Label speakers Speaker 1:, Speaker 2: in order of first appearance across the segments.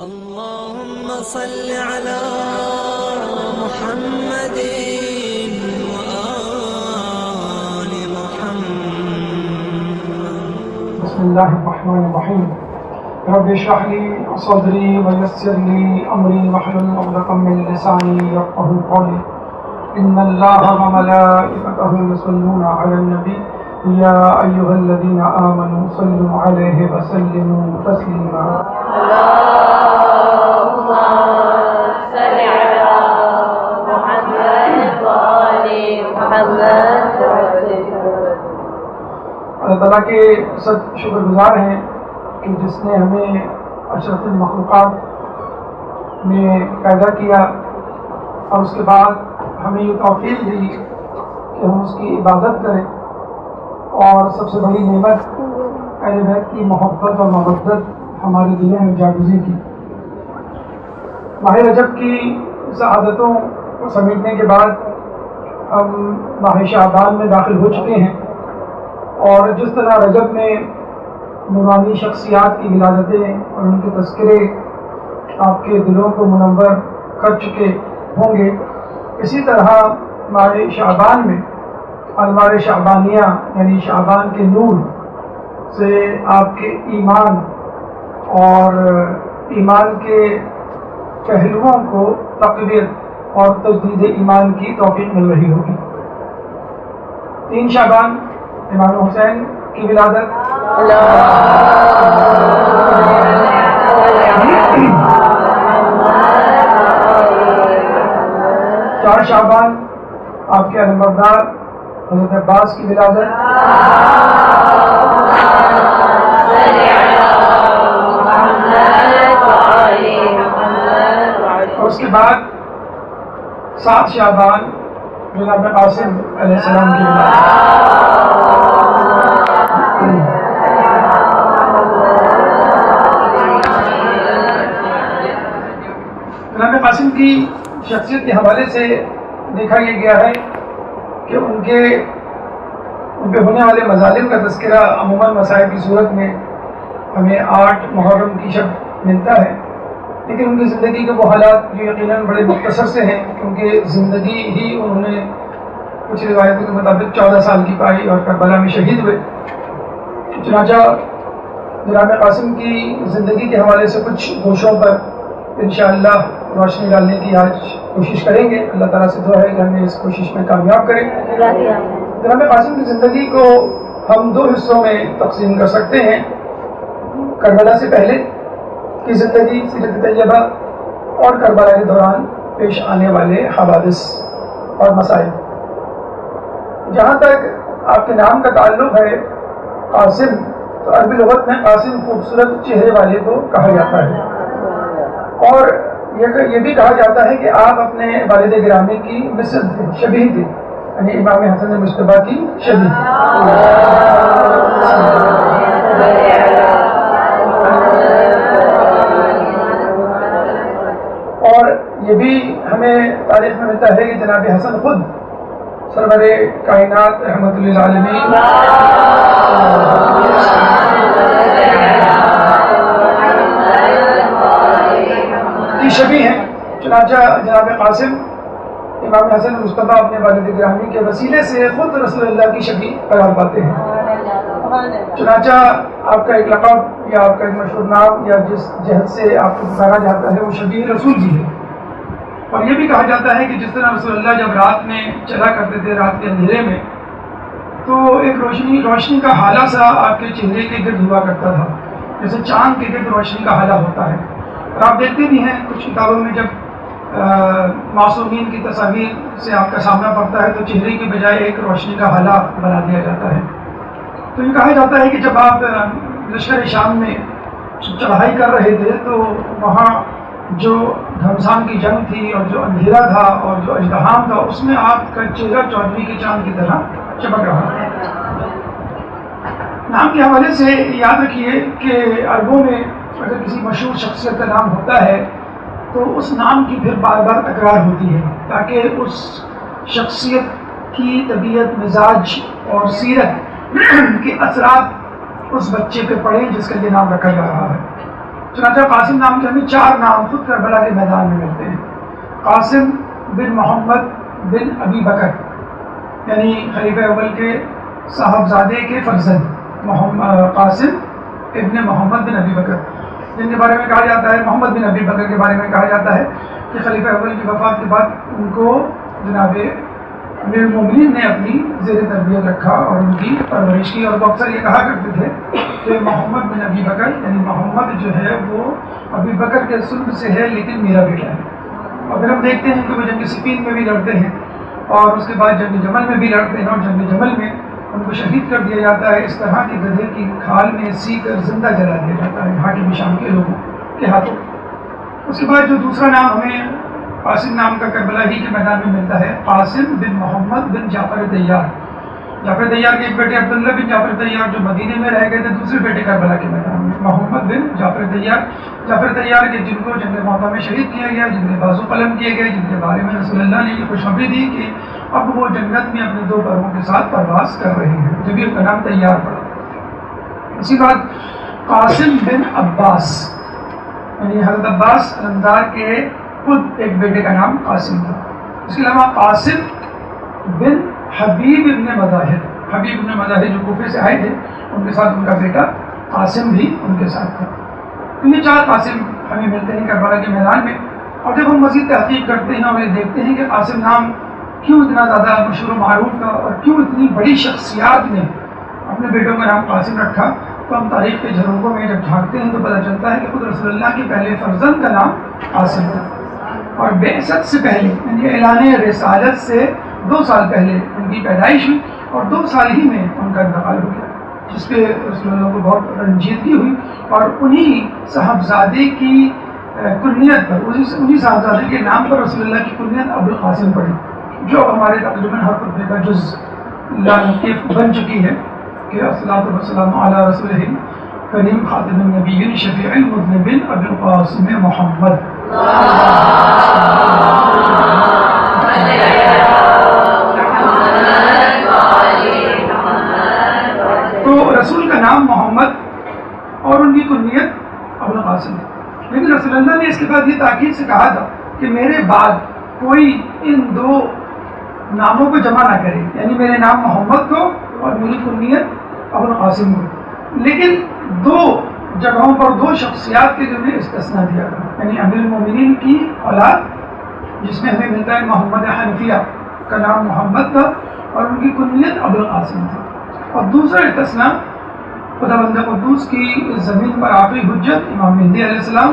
Speaker 1: اللهم صل على محمد وآل محمد.
Speaker 2: بسم الله الرحمن الرحيم. رب اشرح لي صدري ويسر لي أمري واحلل عقدة من لساني يفقهوا قولي. إن الله وملائكته يصلون على النبي يا أيها الذين آمنوا صلوا عليه وسلموا تسليما.
Speaker 3: اللهم صل على محمد وآل محمد.
Speaker 2: اللہ تعالیٰ کے سب شکر گزار ہیں کہ جس نے ہمیں اشرف المخلوقات میں پیدا کیا اور اس کے بعد ہمیں یہ توفیق دی کہ ہم اس کی عبادت کریں، اور سب سے بڑی نعمت اہل بیت کی محبت اور مودت ہمارے دلوں میں جاگزی کی. ماہ رجب کی سعادتوں کو سمیٹنے کے بعد ہم ماہ شعبان میں داخل ہو چکے ہیں، اور جس طرح رجب میں نورانی شخصیات کی ولادتیں اور ان کے تذکرے آپ کے دلوں کو منور کر چکے ہوں گے، اسی طرح ماہ شعبان میں انوار شعبانیہ یعنی شعبان کے نور سے آپ کے ایمان اور ایمان کے پہلوؤں کو تقویت اور تجدید ایمان کی توفیق مل رہی ہوگی. 3 شعبان امام حسین کی ولادت، 4 شعبان آپ کے علمبردار حضرت عباس کی ولادت، اور اس کے بعد 7 شعبان جناب قاسم علیہ السلام کی ولادت. جناب قاسم کی شخصیت کے حوالے سے دیکھا یہ گیا ہے کہ ان پہ ہونے والے مظالم کا تذکرہ عموماً مسائل کی صورت میں ہمیں 8 محرم کی شب ملتا ہے، لیکن ان کی زندگی کے وہ حالات جو یقیناً بڑے مختصر سے ہیں، کیونکہ زندگی ہی انہوں نے کچھ روایتوں کے مطابق 14 سال کی پائی اور کربلا میں شہید ہوئے. چنانچہ جناب قاسم کی زندگی کے حوالے سے کچھ گوشوں پر انشاءاللہ روشنی ڈالنے کی آج کوشش کریں گے. اللہ تعالیٰ سے دعا ہے کہ ہمیں اس کوشش میں کامیاب کریں. جناب قاسم کی زندگی کو ہم 2 حصوں میں تقسیم کر سکتے ہیں: کربلا سے پہلے کی زندگی سیرت طیبہ، اور کربلا کے دوران پیش آنے والے حوادث اور مسائل. جہاں تک آپ کے نام کا تعلق ہے قاسم، تو عربی لغت میں قاسم خوبصورت چہرے والے کو کہا جاتا ہے، اور یہ بھی کہا جاتا ہے کہ آپ اپنے والد گرامی کی مثل تھے، شبیہ تھے، یعنی امام حسن مجتبیٰ کی شبیہ. اور یہ بھی ہمیں تاریخ میں ملتا ہے کہ جناب حسن خود سرور کائنات رحمت للعالمین کی شبیہ ہیں. چنانچہ جناب قاسم امام حسن مجتبیٰ اپنے والد گرامی کے وسیلے سے خود رسول اللہ کی شبیہ قرار پاتے ہیں. چنانچہ آپ کا ایک لقب یا آپ کا ایک مشہور نام یا جس جہد سے آپ کو پکارا جاتا ہے وہ شبیہ رسول جی ہے. اور یہ بھی کہا جاتا ہے کہ جس طرح رسول اللہ جب رات میں چلا کرتے تھے، رات کے اندھیرے میں، تو ایک روشنی کا حالہ سا آپ کے چہرے کے گرد ہوا کرتا تھا، جیسے چاند کے گرد روشنی کا حالہ ہوتا ہے. اور آپ دیکھتے بھی ہیں کچھ کتابوں میں جب معصومین کی تصاویر سے آپ کا سامنا پڑتا ہے تو چہرے کی بجائے ایک روشنی کا حالہ بنا دیا جاتا ہے. تو یہ کہا جاتا ہے کہ جب آپ لشکر شام میں چڑھائی کر رہے تھے تو وہاں جو گھمسان کی جنگ تھی اور جو اندھیرا تھا اور جو اژدہام تھا، اس میں آپ کا چہرہ 14ویں کے چاند کی طرح چمک رہا تھا. نام کے حوالے سے یاد رکھیے کہ عربوں میں اگر کسی مشہور شخصیت کا نام ہوتا ہے تو اس نام کی پھر بار بار تکرار ہوتی ہے، تاکہ اس شخصیت کی طبیعت، مزاج اور سیرت کے اثرات اس بچے پہ پڑھیں جس کا یہ نام رکھا جا رہا ہے. چنانچہ قاسم نام کے ہمیں 4 نام خود کربلا کے میدان میں ملتے ہیں. قاسم بن محمد بن ابی بکر، یعنی خلیفہ اول کے صاحبزادے کے فرزند قاسم ابن محمد بن ابی بکر، جن کے بارے میں کہا جاتا ہے، محمد بن ابی بکر کے بارے میں کہا جاتا ہے کہ خلیفہ اول کی وفات کے بعد ان کو جناب امیر المومنین نے اپنی زیر تربیت رکھا اور ان کی پرورش کی. اور وہ اکثر یہ کہا کرتے تھے کہ محمد بن ابی بکر، یعنی محمد جو ہے وہ ابی بکر کے سلب سے ہے لیکن میرا بیٹا ہے. اور پھر ہم دیکھتے ہیں کہ وہ جنگ صفین میں بھی لڑتے ہیں اور اس کے بعد جنگ جمل میں بھی لڑتے ہیں، اور جنگ جمل میں ان کو شہید کر دیا جاتا ہے. اس طرح کے گدھے کی کھال میں سی کر زندہ جلا دیا جاتا ہے حاکم شام کے لوگوں کے ہاتھوں. اس کے بعد جو دوسرا نام ہمیں قاسم نام کا کربلا ہی کے میدان میں ملتا ہے، قاسم بن محمد بن جعفر طیار. جعفر طیار کے ایک بیٹے عبداللہ بن جعفر طیار جو مدینے میں رہ گئے تھے، دوسرے بیٹے کربلا کے میدان میں محمد بن جعفر طیار. جعفر طیار کے جن کو جنگ موطا میں شہید کیا گیا، جن کے بازو قلم کیے گئے، جن کے بارے میں رسول اللہ نے یہ خوشخبری دی کہ اب وہ جنت میں اپنے 2 پروں کے ساتھ پرواز کر رہے ہیں، جبھی ان کا نام طیار پڑا. اسی بعد قاسم بن عباس، یعنی حضرت عباس علمدار کے خود ایک بیٹے کا نام قاسم تھا. اس کے علاوہ قاسم بن حبیب ابن مظاہر، حبیب ابن مظاہر جو کوفے سے آئے تھے، ان کے ساتھ ان کا بیٹا قاسم بھی ان کے ساتھ تھا. تو یہ 4 قاسم ہمیں ملتے ہیں کربلا کے میدان میں. اور جب ہم مزید تحقیق کرتے ہیں اور یہ دیکھتے ہیں کہ قاسم نام کیوں اتنا زیادہ مشہور و معروف تھا اور کیوں اتنی بڑی شخصیات نے اپنے بیٹوں کا نام قاسم رکھا، تو ہم تاریخ کے جھروکوں میں جب جھانکتے ہیں تو پتہ چلتا ہے کہ خود رسول اللہ کے پہلے فرزند کا نام قاسم تھا. اور بعثت سے پہلے، یعنی اعلان رسالت سے 2 سال پہلے ان کی پیدائش ہوئی اور 2 سال ہی میں ان کا انتقال ہو گیا، جس پہ رسول اللہ کو بہت رنجیدگی ہوئی. اور انہی صاحبزادے کی کنیت پر، انہی صاحبزادے کے نام پر رسول اللہ کی کنیت ابوالقاسم پڑی، جو اب ہمارے تقریباً ہر خطبے کا جز لانکیف بن چکی ہے کہ الصلاۃ والسلام علی رسول کریم خاتم النبیین شفیع المذنبین ابوالقاسم محمد. تو رسول کا نام محمد اور ان کی کنیت ابوالقاسم ہے. لیکن رسول اللہ نے اس کے بعد یہ تاکید سے کہا تھا کہ میرے بعد کوئی ان 2 ناموں کو جمع نہ کرے، یعنی میرے نام محمد کو اور میری کنیت ابوالقاسم کو. لیکن 2 جگہوں پر 2 شخصیات کے جو نے استثناء دیا تھا، یعنی امیر المومنین کی اولاد جس میں ہمیں ملتا ہے محمد حنفیہ کا نام محمد تھا اور ان کی کنیت ابوالقاسم تھا. اور دوسرا استثناء خداوند قدوس کی زمین پر آخری حجت امام مہدی علیہ السلام،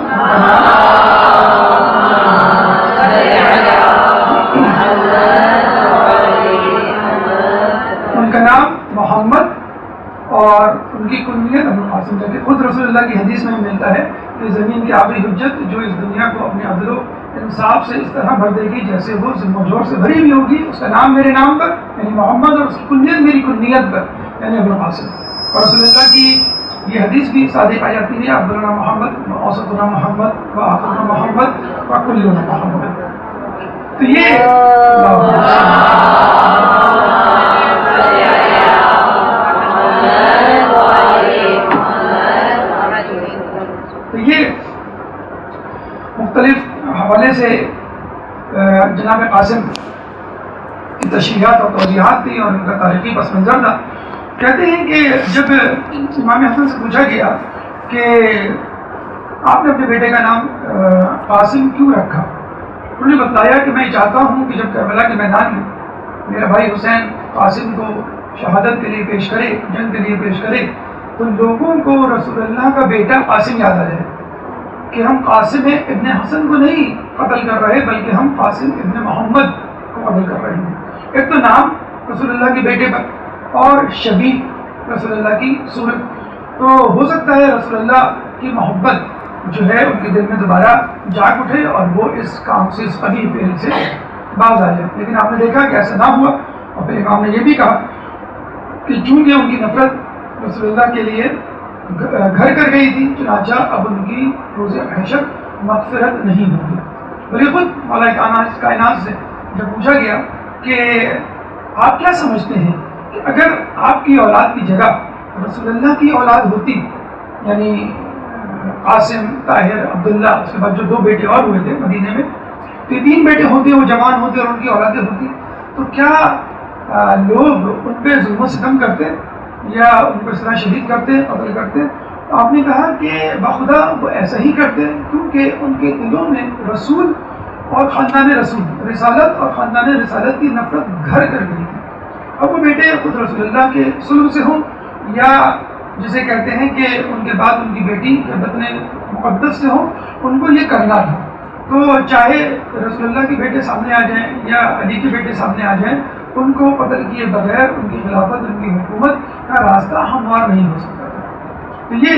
Speaker 2: ان کا نام محمد اور ان کی کنیت ابوالقاسم تھا. خود رسول اللہ کی حدیث میں ملتا ہے کہ زمین کی آخری حجت جو اس دنیا کو اپنے عدل و انصاف سے اس طرح بھر دے گی جیسے وہ ظلم و جور سے بھری ہوئی ہوگی، اس کا نام میرے نام پر یعنی محمد اور اس کی کنیت میری کنیت پر یعنی ابوالقاسم. اور رسول اللہ کی یہ حدیث بھی صادق آ جاتی ہے، عبداللہ محمد و اوسطنا محمد و آخرنا محمد و کلنا محمد. تو یہ مختلف حوالے سے جناب قاسم کی تشریحات اور توضیحات تھی اور ان کا تاریخی پس منظر تھا. کہتے ہیں کہ جب امام حسن سے پوچھا گیا کہ آپ نے اپنے بیٹے کا نام قاسم کیوں رکھا، انہوں نے بتایا کہ میں چاہتا ہوں کہ جب کربلا کے میدان میں میرا بھائی حسین قاسم کو شہادت کے لیے پیش کرے، جنگ کے لیے پیش کرے، تو لوگوں کو رسول اللہ کا بیٹا قاسم یاد آ جائے کہ ہم قاسم ابن حسن کو نہیں قتل کر رہے بلکہ ہم قاسم ابن محمد کو قتل کر رہے ہیں. ایک تو نام رسول اللہ کے بیٹے پر اور شبیہ رسول اللہ کی صورت، تو ہو سکتا ہے رسول اللہ کی محبت جو ہے ان کے دل میں دوبارہ جاگ اٹھے اور وہ اس کام سے، اس قبیح فعل سے باز آ جائے. لیکن آپ نے دیکھا کہ ایسا نہ ہوا. اور پھر امام نے یہ بھی کہا کہ چونکہ ان کی نفرت رسول اللہ کے لیے گھر کر گئی تھی، چنانچہ اب ان کی روز حشر مغفرت نہیں ہوگی. بلکہ خود مولا کائنات سے جب پوچھا گیا کہ آپ کیا سمجھتے ہیں کہ اگر آپ کی اولاد کی جگہ رسول اللہ کی اولاد ہوتی، یعنی قاسم، طاہر، عبداللہ، اس کے بعد جو 2 بیٹے اور ہوئے تھے مدینے میں، تو یہ 3 بیٹے ہوتے، وہ جوان ہوتے اور ان کی اولادیں ہوتی، تو کیا لوگ ان پہ ظلم و ستم کرتے یا ان کو اس طرح شہید کرتے، قتل کرتے؟ تو آپ نے کہا کہ بخدا وہ ایسا ہی کرتے کیونکہ ان کے دلوں میں رسول اور خاندان رسول، رسالت اور خاندان رسالت کی نفرت گھر کر گئی تھی۔ اب وہ بیٹے خود رسول اللہ کے صلب سے ہوں یا جسے کہتے ہیں کہ ان کے بعد ان کی بیٹی کے بطن مقدس سے ہوں، ان کو یہ کرنا تھا۔ تو چاہے رسول اللہ کے بیٹے سامنے آ جائیں یا علی کے بیٹے سامنے آ جائیں، ان کو قتل کیے بغیر ان کی خلافت، ان کی حکومت کا راستہ ہموار نہیں ہو سکتا تھا۔ تو یہ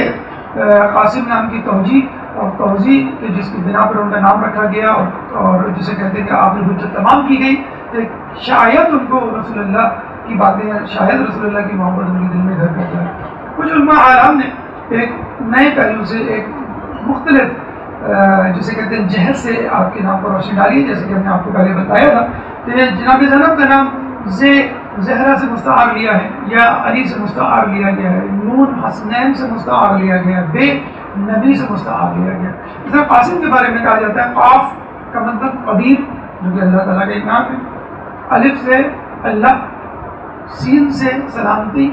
Speaker 2: قاسم نام کی توجیہ کہ جس کی بنا پر ان کا نام رکھا گیا اور جسے کہتے ہیں کہ آپ الحجت تمام کی گئی، کہ شاید ان کو رسول اللہ کی باتیں، شاید رسول اللہ کی محبت ان کے دل میں گھر کر جائے۔ کچھ علماء عالم نے ایک نئے پہلو سے، ایک مختلف جسے کہتے ہیں جہر سے آپ کے نام پر روشنی ڈالی ہے، جیسے کہ ہم نے آپ کو پہلے بتایا تھا کہ جناب زینب کا نام زہرا سے مستعار لیا ہے یا علی سے مستعار لیا گیا ہے، نون حسنین سے مستعار لیا گیا ہے، بے نبی سے مستعار لیا گیا۔ اس طرح قاسم کے بارے میں کہا جاتا ہے قاف کا مطلب قدیر، جو کہ اللہ تعالیٰ کا ایک نام ہے، الف سے اللہ، سین سے سلامتی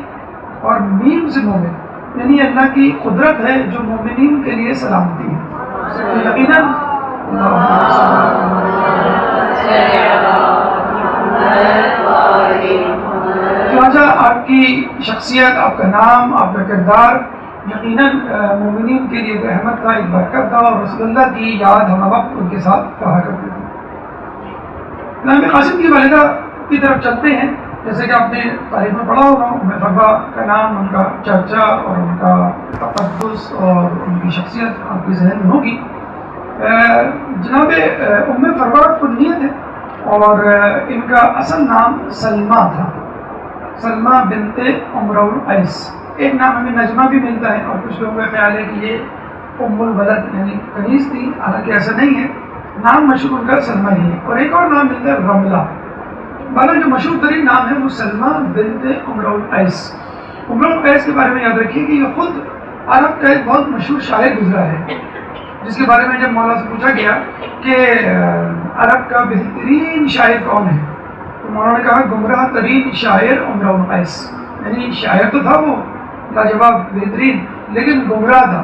Speaker 2: اور میم سے مومن، یعنی اللہ کی قدرت ہے جو مومنین کے لیے سلامتی ہے۔ یقیناً چنانچہ آپ کی شخصیت، آپ کا نام، آپ کا کردار یقیناً مومنین کے لیے ایک رحمت تھا، ایک برکت تھا، اور رسول اللہ کی یاد ہم وقت ان کے ساتھ کہا کرتے تھے۔ امام قاسم کی والدہ کی طرف چلتے ہیں، جیسے کہ آپ نے تاریخ میں پڑھا ہوگا، ام فروا کا نام، ان کا چرچا اور ان کا تقدس اور ان کی شخصیت آپ کے ذہن میں ہوگی۔ جناب ام فروا کنیت ہے اور ان کا اصل نام سلمہ تھا، سلمہ بنت عمرو القیس۔ ایک نام ہمیں نجمہ بھی ملتا ہے اور کچھ لوگوں کا خیال ہے کہ یہ ام الولد یعنی کنیز تھی، حالانکہ ایسا نہیں ہے، نام مشہور ان کا سلمہ ہی ہے۔ اور ایک اور نام ملتا ہے رملہ، بالا جو مشہور ترین نام ہے وہ سلمہ بنت عمرو القیس۔ عمرو القیس کے بارے میں یاد رکھیے کہ یہ خود عرب کا ایک بہت مشہور شاعر گزرا ہے، جس کے بارے میں جب مولا سے پوچھا گیا کہ عرب کا بہترین شاعر کون ہے، تو مولا نے کہا گمراہ ترین شاعر عمرو القیس، یعنی شاعر تو تھا وہ لاجواب بہترین، لیکن گمراہ تھا،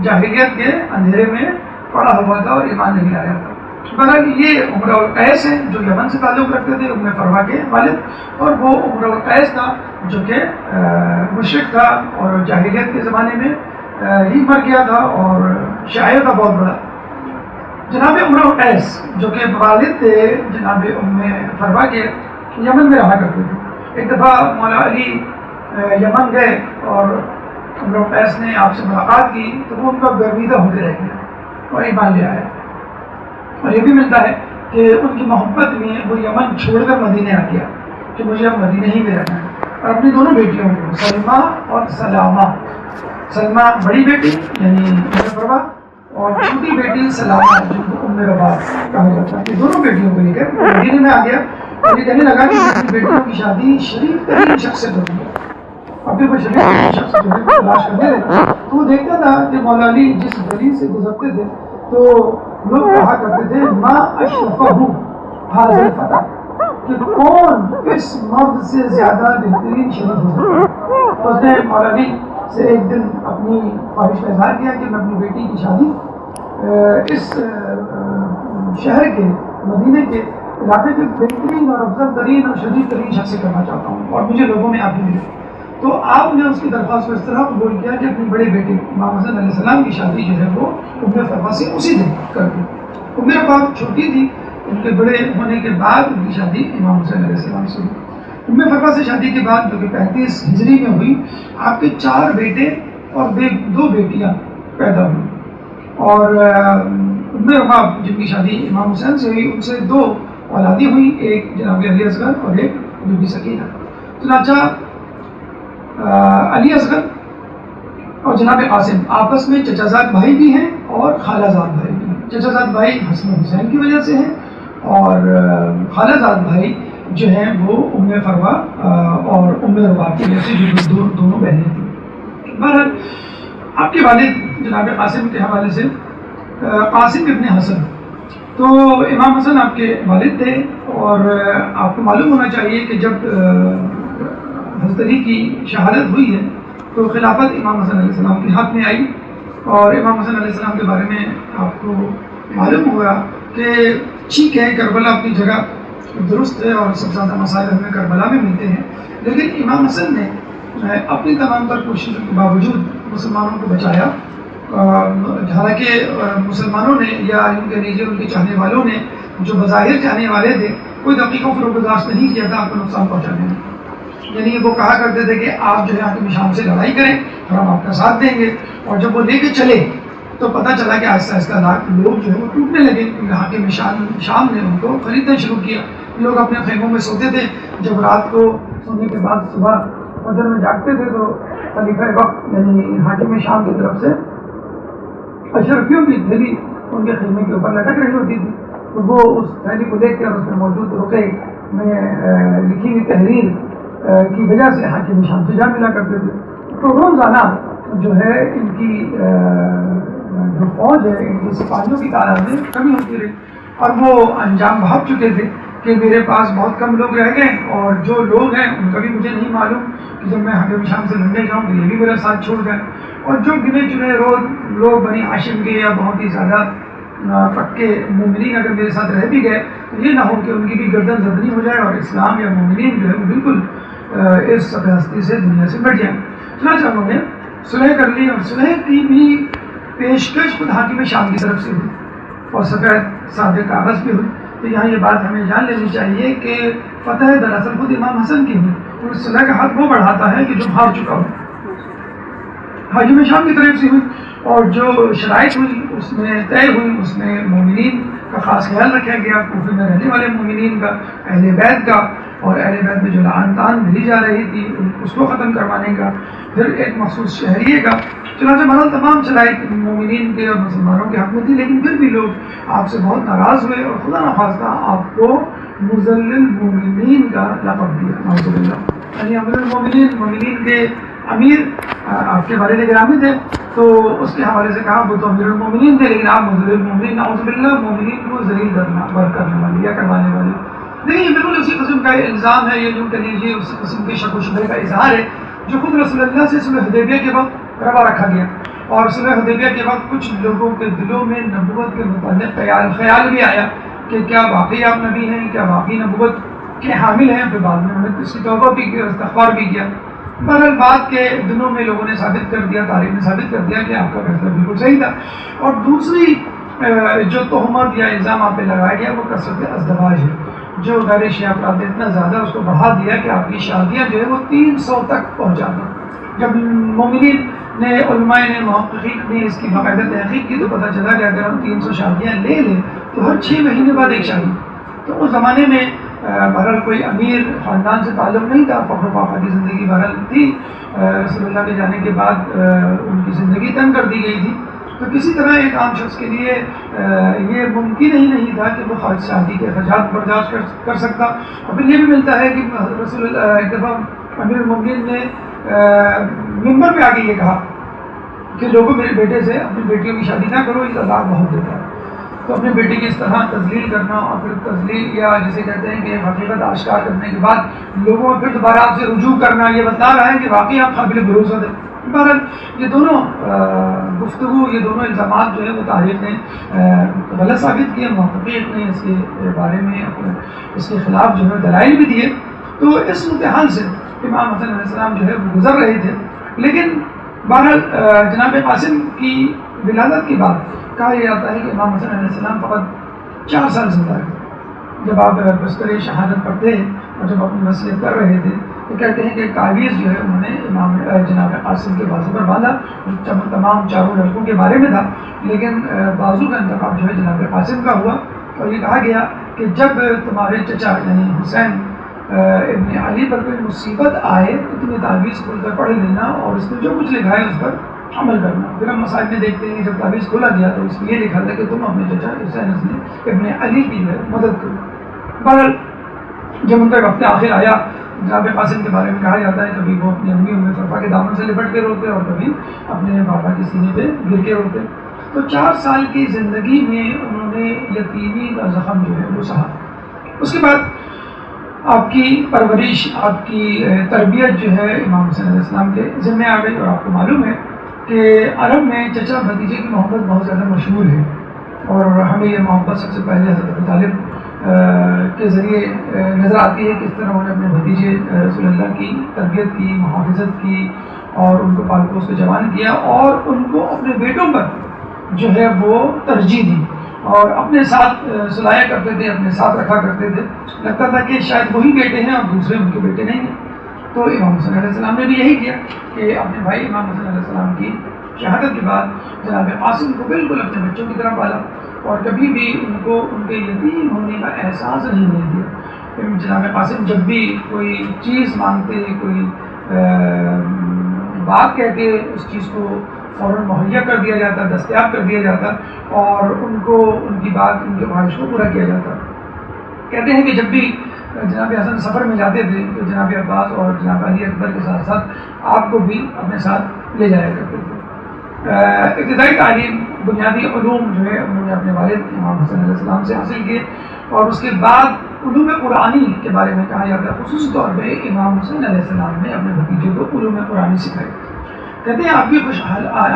Speaker 2: جاہلیت کے اندھیرے میں پڑا ہوا تھا اور ایمان نہیں لایا تھا۔ بہرحال یہ عمرو القیس ہیں جو یمن سے تعلق رکھتے تھے، ام فروا کے والد، اور وہ عمرو القیس تھا جو کہ مشرک تھا اور جاہلیت کے زمانے میں ہی مر گیا تھا اور شاعر تھا بہت بڑا۔ جناب عمرو القیس جو کہ والد تھے جناب ام فروا کے، یمن میں رہا کرتے تھے۔ ایک دفعہ مولا علی یمن گئے اور عمرو القیس نے آپ سے ملاقات کی تو وہ ان کا گرویدہ ہو کے رہ گیا اور ایمان لے آیا۔ اور یہ بھی ملتا ہے کہ ان کی محبت میں وہ یمن چھوڑ کر مدینے آ گیا کہ مجھے اب مدینے ہی میں رہنا ہے، اور اپنی دونوں بیٹیوں کو، سلمہ اور سلامہ، سلمہ بڑی بیٹی یعنی ام فروا اور چھوٹی بیٹی سلامہ جن کو ام رباب کہا جاتا ہے، دونوں بیٹیوں کو لے کر مدینے میں آ گیا اور یہ کہنے لگا کہ اپنی بیٹیوں کی شادی شریف ترین شخص سے ہوتی ہے۔ اب بھی کوئی شریف ترین شخص جو ہے تلاش کرنے لگا تو وہ دیکھتا تھا کہ مولا علی جس گلی سے گزرتے تھے تو لوگ کہا کرتے تھے ما اشرفہ حاضر الفتى، کہ کون اس مرد سے زیادہ بہترین شریف ہو سکتا ہے۔ تو اس نے مولا علی سے ایک دن اپنی خواہش کا اظہار کیا کہ میں اپنی بیٹی کی شادی اس شہر کے مدینے کے علاقے کے بہترین اور افضل ترین اور شدید ترین شخص سے کرنا چاہتا ہوں اور مجھے لوگوں میں آپ ہی ملے۔ تو آپ نے اس کی درخواست کو اس طرح قبول کیا کہ اپنی بڑے بیٹے امام حسن علیہ السلام کی شادی جو ہے وہ ام فروا سے اسی دن کر دی۔ ام فروا چھوٹی تھی، ان کے بڑے ہونے کے بعد ان کی شادی امام حسین علیہ السلام سے ہوئی۔ ام فروا سے شادی کے بعد جو کہ 35 ہجری میں ہوئی، آپ کے 4 بیٹے اور 2 بیٹیاں پیدا ہوئی، اور ام فروا جن کی شادی امام حسین سے ہوئی ان سے 2 اولادیں ہوئی، ایک جناب علی اصغر اور ایک بی بی سکینہ۔ چنانچہ علی اصغر اور جناب قاسم آپس میں چچا زاد بھائی بھی ہیں اور خالہ زاد بھائی بھی ہیں۔ چچا زاد بھائی حسن حسین کی وجہ سے ہیں اور خالہ زاد بھائی جو ہیں وہ ام فروا اور ام رباب کی وجہ سے، جو دونوں بہنیں تھیں۔ بہرحال آپ کے والد جناب قاسم کے حوالے سے، قاسم ابن حسن، تو امام حسن آپ کے والد تھے، اور آپ کو معلوم ہونا چاہیے کہ جب حضرت علی کی شہادت ہوئی ہے تو خلافت امام حسن علیہ السلام کے ہاتھ میں آئی، اور امام حسن علیہ السلام کے بارے میں آپ کو معلوم ہوگا کہ ٹھیک ہے کربلا اپنی جگہ درست ہے اور سب سے زیادہ مسائل ہمیں کربلا میں ملتے ہیں، لیکن امام حسن نے اپنی تمام تر کوششوں کے باوجود مسلمانوں کو بچایا، حالانکہ مسلمانوں نے یا ان کے لیجیے ان کے چاہنے والوں نے جو بظاہر چاہنے والے تھے کوئی دقیقوں کو برداشت نہیں کیا تھا آپ کو نقصان پہنچانے میں، یعنی وہ کہا کرتے تھے کہ آپ جو ہے حاکم شام سے لڑائی کریں اور ہم آپ کا ساتھ دیں گے، اور جب وہ لے کے چلے تو پتہ چلا کہ آہستہ آہستہ لوگ جو ہے وہ ٹوٹنے لگے، کیونکہ حاکم شام نے ان کو خریدنا شروع کیا، لوگ اپنے خیموں میں سوتے تھے، جب رات کو سونے کے بعد صبح فجر میں جاگتے تھے تو خلیفہ وقت یعنی حاکم شام کی طرف سے اشرفیوں کی تھیلی ان کے خیمے کے اوپر لٹک رہی ہوتی تھی، تو وہ اس تھیلی کو دیکھ کر اس میں موجود رقعے میں لکھی ہوئی تحریر کی وجہ سے حاکم شام سے جا ملا کرتے تھے، تو روزانہ جو ہے ان کی جو فوج ہے ان کی سپاہیوں کی تعداد میں کمی ہوتی رہی، اور وہ انجام بھاگ چکے تھے کہ میرے پاس بہت کم لوگ رہ گئے، اور جو لوگ ہیں ان کا بھی مجھے نہیں معلوم کہ جب میں حاکم شام سے لڑنے جاؤں تو یہ بھی میرا ساتھ چھوڑ گئے، اور جو گنے چنے لوگ بنی ہاشم کے یا بہت ہی زیادہ پکے مومنین اگر میرے ساتھ رہ بھی گئے تو یہ نہ ہو کہ ان کی بھی گردن زدنی ہو جائے اور اسلام یا مومنین جو ہے وہ بالکل اس سطح ہستی سے دنیا سے بڑھ جائیں۔ چنانچہ انہوں نے صلح کر لی، اور صلح کی بھی پیشکش خود حاکم شام کی طرف سے ہوئی اور سفید سادے کاغذ بھی ہوئی، تو یہاں یہ بات ہمیں جان لینی چاہیے کہ فتح دراصل خود امام حسن کی ہوئی، اور صلح کا حق وہ بڑھاتا ہے کہ جو ہار چکا ہو، حاکم شام کی طرف سے ہوئی، اور جو شرائط ہوئی اس میں طے ہوئی، اس میں مومنین کا خاص خیال رکھا گیا، کوفے میں رہنے والے مومنین کا، اہل بیت کا، اور اہل بیت میں جو لعان طعن ملی جا رہی تھی اس کو ختم کروانے کا، پھر ایک مخصوص شہریے کا، چنانچہ بہرحال تمام شرائط مومنین کے اور مسلمانوں کے حق میں تھی، لیکن پھر بھی لوگ آپ سے بہت ناراض ہوئے اور خدا نخواستہ آپ کو مذلل المومنین کا لقب دیا، نعوذ باللہ، یعنی امیر المومنین، مومنین کے امیر آپ کے والد گرامی تھے، تو اس کے حوالے سے کہا وہ تو امیر المومنین تھے لیکن آپ مذلل المومنین، نعوذ باللہ، مومنین کو ذلیل کرنے والے یا کروانے والے، لیکن یہ بالکل اسی قسم کا الزام ہے، یہ جو کہہ لیجیے اسی قسم کے شک و شبہ کا اظہار ہے جو خود رسول اللہ سے صلح حدیبیہ کے وقت روا رکھا گیا، اور صلح حدیبیہ کے وقت کچھ لوگوں کے دلوں میں نبوت کے متعلق خیال بھی آیا کہ کیا واقعی آپ نبی ہیں، کیا واقعی نبوت کے حامل ہیں، پھر بعد میں انہوں نے اس کی توبہ بھی کی اور استغفار بھی کیا، بہرحال بات کے دنوں میں لوگوں نے ثابت کر دیا، تاریخ نے ثابت کر دیا کہ آپ کا فیصلہ بالکل صحیح تھا، اور دوسری جو تہمت یا الزام آپ پہ لگایا گیا وہ کثرت ازدواج ہے، جو غیر شیعہ افراد نے اتنا زیادہ اس کو بڑھا دیا کہ آپ کی شادیاں جو ہے وہ 300 تک پہنچا دیں۔ جب مومنین نے، علماء نے، محققین نے اس کی باقاعدہ تحقیق کی تو پتہ چلا کہ اگر ہم 300 شادیاں لے لیں تو ہر 6 مہینے بعد ایک شادی، تو اس زمانے میں بہرحال کوئی امیر خاندان سے تعلق نہیں تھا، فخر و فاخر کی زندگی بہرحال تھی، رسول اللہ کے جانے کے بعد ان کی زندگی تنگ کر دی گئی تھی، تو کسی طرح ایک عام شخص کے لیے یہ ممکن ہی نہیں تھا کہ وہ خارج شادی کے اخراجات برداشت کر سکتا، اور پھر یہ بھی ملتا ہے کہ رسول اللہ ایک دفعہ امیر المومنین نے ممبر پہ آ کے یہ کہا کہ لوگوں میرے بیٹے سے اپنی بیٹیوں کی شادی نہ کرو، یہ عذاب بہت دیتا ہے، تو اپنے بیٹے کی اس طرح تذلیل کرنا، اور پھر تذلیل یا جسے کہتے ہیں کہ حقیقت آشکار کرنے کے بعد لوگوں کو پھر دوبارہ آپ سے رجوع کرنا، یہ بتلا رہا ہے کہ واقعی آپ قابل بھروسہ تھے۔ بہرحال یہ دونوں گفتگو، یہ دونوں الزامات جو ہے وہ تاریخ نے غلط ثابت کیے، محققین نے اس کے بارے میں اس کے خلاف جو ہے دلائل بھی دیے، تو اس امتحان سے امام حسن علیہ السلام جو ہے وہ گزر رہے تھے، لیکن بہرحال جناب قاسم کی ولادت کے بعد کہا یہ جاتا ہے کہ امام حسن علیہ السلام فقط 4 سال زندہ رہے۔ جب آپ بستر شہادت پڑھتے ہیں اور جب اپنی وصیت کر رہے تھے تو کہتے ہیں کہ تعویذ جو ہے انہوں نے امام جناب قاسم کے بازو پر باندھا، تمام چاروں لڑکوں کے بارے میں تھا، لیکن بازو کا انتخاب جو ہے جناب قاسم کا ہوا، اور یہ کہا گیا کہ جب تمہارے چچا یعنی حسین ابن علی پر کوئی مصیبت آئے تو تمہیں تعویذ کھول کر پڑھ لینا اور اس میں جو کچھ لکھا ہے اس پر عمل کرنا۔ پھر ہم مسائل میں دیکھتے ہیں کہ جب تعویذ کھولا گیا تو اس میں یہ لکھا تھا کہ تم اپنے چچا حسین ابن علی کی جو ہے مدد کرو۔ بہرحال جب ان کا وقت آخر آیا جناب قاسم کے بارے میں کہا جاتا ہے کبھی وہ اپنی امی ام فرفا کے دامن سے لپٹ کے روتے اور کبھی اپنے پاپا کے سینے پہ گر کے روتے. تو 4 سال کی زندگی میں انہوں نے یتیمی کا زخم جو ہے وہ سہا. اس کے بعد آپ کی پرورش، آپ کی تربیت جو ہے امام حسین علیہ السلام کے ذمہ آ گئی. اور آپ کو معلوم ہے کہ عرب میں چچا بھتیجے کی محبت بہت زیادہ مشہور ہے، اور ہمیں یہ محبت سب سے پہلے حضرت ابو طالب کے ذریعے نظر آتی ہے، کس طرح انہوں نے اپنے بھتیجے رسول اللہ کی تربیت کی، محافظت کی، اور ان کو پال پوس کے جوان کیا، اور ان کو اپنے بیٹوں پر جو ہے وہ ترجیح دی، اور اپنے ساتھ سلایا کرتے تھے، اپنے ساتھ رکھا کرتے تھے. لگتا تھا کہ شاید وہی بیٹے ہیں اور دوسرے ان کے بیٹے نہیں ہیں. تو امام حسین علیہ السلام نے بھی یہی کیا کہ اپنے بھائی امام حسین علیہ السلام کی شہادت کے بعد جناب قاسم کو بالکل اپنے بچوں کی طرح پالا، اور کبھی بھی ان کو ان کے یتیم ہونے کا احساس نہیں ہونے دیا. جناب قاسم جب بھی کوئی چیز مانگتے، کوئی بات کہتے، اس چیز کو فوراً مہیا کر دیا جاتا، دستیاب کر دیا جاتا، اور ان کو ان کی بات، ان کے خواہش کو پورا کیا جاتا. کہتے ہیں کہ جب بھی جناب حسن سفر میں جاتے تھے تو جناب عباس اور جناب علی اکبر کے ساتھ ساتھ آپ کو بھی اپنے ساتھ لے جایا کرتے تھے. ابتدائی تعلیم، بنیادی علوم جو ہے انہوں نے اپنے والد امام حسین علیہ السلام سے حاصل کیے، اور اس کے بعد علوم قرآنی کے بارے میں کہا جاتا ہے خصوصی طور پہ امام حسین علیہ السلام نے اپنے بھتیجے کو علوم قرآنی سکھائی. کہتے ہیں آپ کی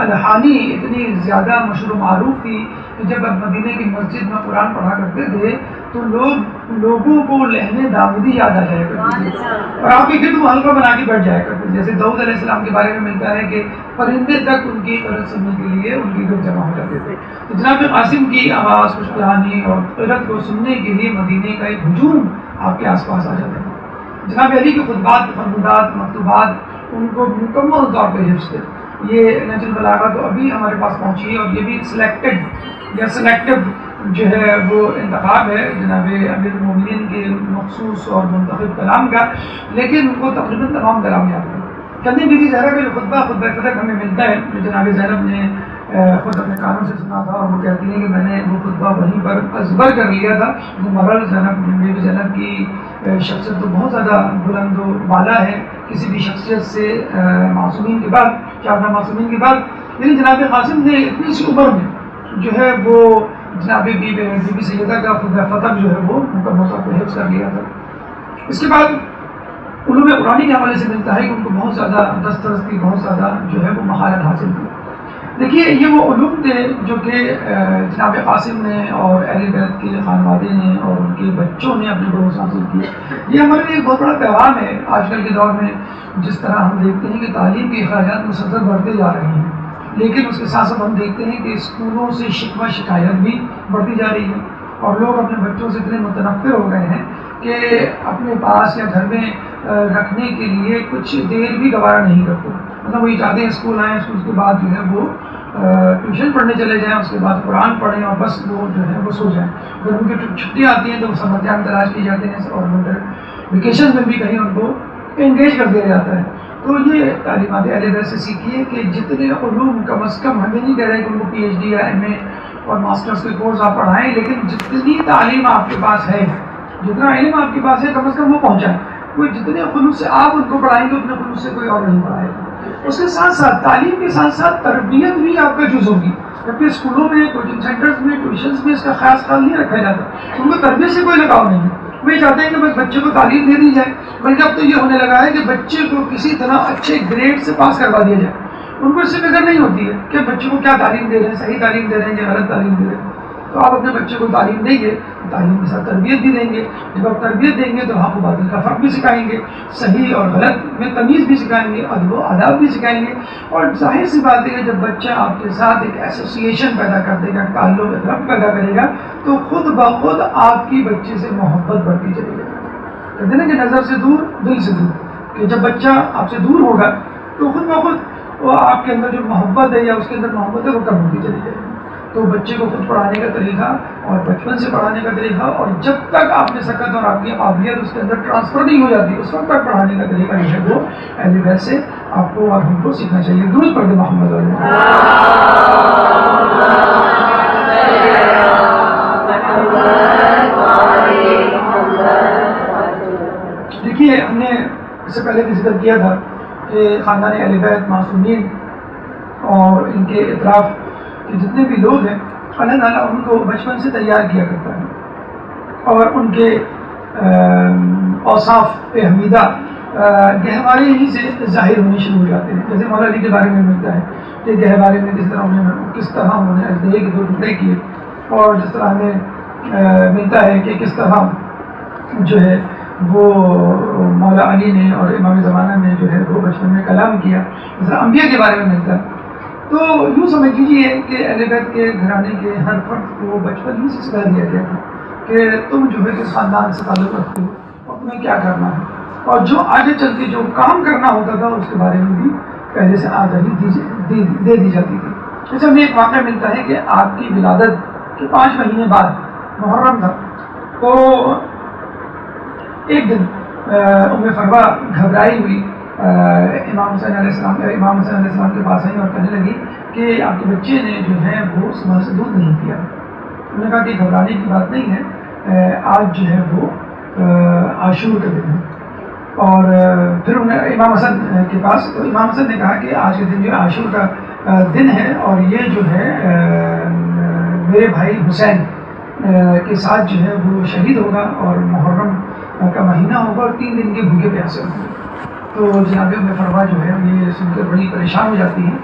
Speaker 2: الحانی اتنی زیادہ مشہور و معروف تھی کہ جب آپ مدینے کی مسجد میں قرآن پڑھا کرتے تھے تو لوگوں کو لہنے داودی یاد آ جایا کرتی تھی، اور آپ کے گرد وہ حلقہ بنا کے بیٹھ جایا کرتے تھے. جیسے داؤد علیہ السلام کے بارے میں ملتا ہے کہ پرندے تک ان کی قرت سننے کے لیے ان کے گرد جمع ہو جاتے تھے. تو جناب قاسم کی آواز، خوش کہانی اور قرت کو سننے کے لیے مدینے کا ایک ہجوم آپ کے آس پاس آ جاتا تھا. جناب علی کے خطبات، فرمودات، مکتوبات ان کو مکمل طور پہ حفظ تھے. یہ نہج البلاغہ تو ابھی ہمارے پاس پہنچی ہے، اور یہ بھی سلیکٹڈ یا سلیکٹو جو ہے وہ انتخاب ہے جناب امیر المومنین کے مخصوص اور منتخب کلام کا، لیکن ان کو تقریباً تمام کلام یاد ہے. کہتے ہیں بیوی زہرا کا جو خطبہ فتح ہمیں ملتا ہے، جو جناب زینب نے خود اپنے کانوں سے سنا تھا، اور وہ کہتی ہیں کہ میں نے وہ خطبہ وہیں پر ازبر کر لیا تھا. مرل زینب کی شخصیت تو بہت زیادہ بلند و بالا ہے کسی بھی شخصیت سے، معصومین کے بعد، 4 معصومین کے بعد. لیکن جناب قاسم نے اتنی سی عمر میں جو ہے وہ جناب بی بی سیدہ کا خطبہ فتح جو ہے وہ مکمل طور پہ حفظ کر لیا تھا. اس کے بعد علوم قرآنی کے حوالے سے ملتا ہے کہ ان کو بہت زیادہ دسترس کی، بہت زیادہ جو ہے وہ مہارت حاصل تھی. دیکھیے یہ وہ علوم تھے جو کہ جناب قاسم نے اور اہل بیت کے خانوادے نے اور ان کے بچوں نے اپنے بڑوں سے حاصل کیے. یہ ہمارے لیے ایک بہت بڑا پیغام ہے آج کل کے دور میں. جس طرح ہم دیکھتے ہیں کہ تعلیم کے اخراجات مسلسل بڑھتے جا رہے ہیں، لیکن اس کے ساتھ ساتھ ہم دیکھتے ہیں کہ اسکولوں سے شکوہ شکایت بھی بڑھتی جا رہی ہے، اور لوگ اپنے بچوں سے اتنے متنفر ہو گئے ہیں کہ اپنے پاس یا گھر میں رکھنے کے لیے کچھ دیر بھی گوارا نہیں کرتے. مطلب وہی چاہتے ہیں اسکول آئیں، اسکول کے بعد جو ہے وہ ٹیوشن پڑھنے چلے جائیں، اس کے بعد قرآن پڑھیں اور بس وہ جو ہے وہ سو جائیں. جب ان کی چھٹیاں آتی ہیں تو وہ سمر کیمپ تلاش کی جاتے ہیں، اور ونٹر ویکیشن میں بھی کہیں ان کو انگیج کر دیا جاتا ہے. تو یہ تعلیمات اہل بیت سے سیکھیے کہ جتنے علوم کم از کم، ہمیں نہیں کہہ رہے کہ ان کو پی ایچ ڈی یا ایم اے اور ماسٹرز کے کورس آپ پڑھائیں، لیکن جتنی تعلیم آپ کے پاس ہے، جتنا علم آپ کے پاس ہے، کم از کم وہ پہنچائیں. کوئی جتنے خلوص سے آپ ان کو پڑھائیں گے اتنے خلوص سے کوئی اور نہیں پڑھائے گا. اس کے ساتھ ساتھ تعلیم کے ساتھ ساتھ تربیت بھی آپ کا جز ہوگی، جبکہ اسکولوں میں، کوچنگ سینٹرز میں، ٹیوشنز میں اس کا خاص خیال نہیں رکھا جاتا. ان کو تربیت سے کوئی لگاؤ نہیں ہے. وہ چاہتے ہیں کہ بس بچے کو تعلیم دے دی جائے، بلکہ اب تو یہ ہونے لگا ہے کہ بچے کو کسی طرح اچھے گریڈ سے پاس کروا دیا جائے. ان کو اس سے فکر نہیں ہوتی ہے کہ بچے کو کیا تعلیم دے رہے ہیں، صحیح تعلیم دے رہے ہیں یا غلط تعلیم دے رہے ہیں. تو آپ اپنے بچے کو تعلیم دیں گے، تعلیم کے ساتھ تربیت بھی دیں گے. جب آپ تربیت دیں گے تو آپ کو باطل کا فرق بھی سکھائیں گے، صحیح اور غلط میں تمیز بھی سکھائیں گے، ادب و آداب بھی سکھائیں گے. اور ظاہر سی بات ہے کہ جب بچہ آپ کے ساتھ ایک ایسوسیشن پیدا کر دے گا، تعلق ربط پیدا کرے گا، تو خود بخود آپ کی بچے سے محبت بڑھتی چلے گی. کہتے ہیں کہ نظر سے دور دل سے دور، کہ جب بچہ آپ سے دور ہوگا تو خود بخود وہ آپ کے اندر جو محبت ہے یا اس کے اندر محبت ہے وہ کم ہوتی چلی جائے گی. تو بچے کو خود پڑھانے کا طریقہ اور بچپن سے پڑھانے کا طریقہ، اور جب تک آپ نے سکت اور آپ کی قابلیت اس کے اندر ٹرانسفر نہیں ہو جاتی اس وقت تک پڑھانے کا طریقہ جو ہے وہ اہل بیت سے آپ کو اور ہم کو سیکھنا چاہیے. درود پڑھ محمد علیہ. دیکھیے ہم نے پہلے بھی ذکر کیا تھا کہ خاندان اہل بیت معصومین اور ان کے اطراف کے جتنے بھی لوگ ہیں اللہ تعالیٰ ان کو بچپن سے تیار کیا کرتا ہے اور ان کے اوصاف حمیدہ گہوارے ہی سے ظاہر ہونے شروع ہو جاتے ہیں. جیسے مولا علی کے بارے میں ملتا ہے کہ گہوارے میں کس طرح انہوں نے اجدہے کے 2 ٹکڑے کیے، اور جس طرح ہمیں ملتا ہے کہ کس طرح جو ہے وہ مولا علی نے اور امام زمانہ میں جو ہے وہ بچپن میں کلام کیا، جس طرح انبیاء کے بارے میں ملتا ہے. تو یوں سمجھ لیجیے کہ اہل بیت کے گھرانے کے ہر فرد کو بچپن ہی سے سکھا دیا گیا تھا کہ تم جو ہے کس خاندان سے تعلق رکھتے ہو اور تمہیں کیا کرنا ہے، اور جو آگے چل کے جو کام کرنا ہوتا تھا اس کے بارے میں بھی پہلے سے آگاہی دے دی جاتی تھی. جیسے ہمیں ایک واقعہ ملتا ہے کہ آپ کی ولادت کے 5 مہینے بعد محرم تھا، تو ایک دن ام فروا گھبرائی ہوئی امام حسین علیہ السلام کے پاس آئی اور کہنے لگی کہ آپ کے بچے نے جو ہے وہ صبح سے دودھ نہیں پیا. انہوں نے کہا کہ گھبرانے کی بات نہیں ہے، آج جو ہے وہ عاشور کا دن ہے. اور پھر انہیں امام حسن کے پاس، تو امام حسن نے کہا کہ آج کے دن جو عاشور کا دن ہے اور یہ جو ہے میرے بھائی حسین کے ساتھ جو ہے وہ شہید ہوگا اور محرم کا مہینہ ہوگا اور 3 دن کے بھوکے پیاسے ہوں گے. تو جناب ام فروا جو ہے یہ سن کر بڑی پریشان ہو جاتی ہیں.